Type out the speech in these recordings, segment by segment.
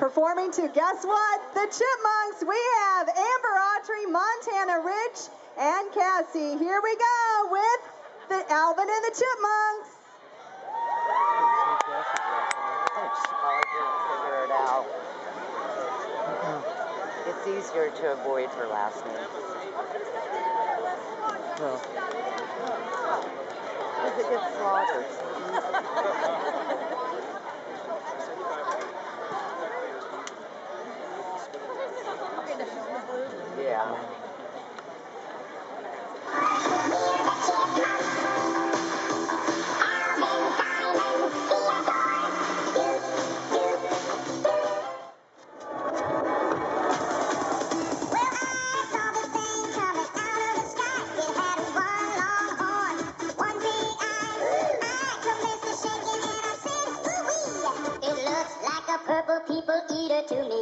Performing to, guess what? The Chipmunks. We have Amber Autry, Montana Rich, and Cassie. Here we go with the Alvin and the Chipmunks. Figure it out. It's easier to avoid her last name. Because it gets slaughtered. Yeah. Purple people eater to me.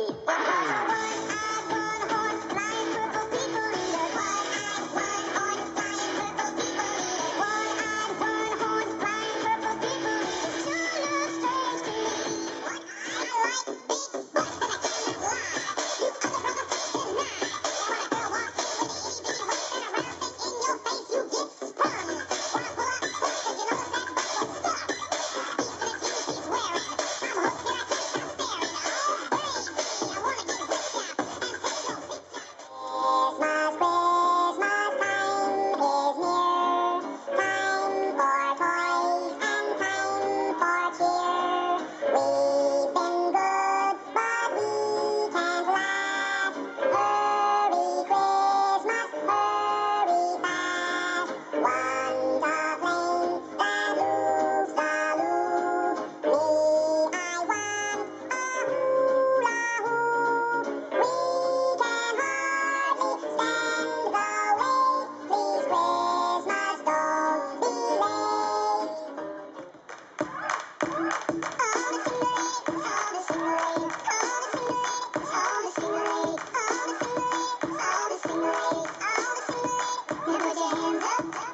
Put your hands up.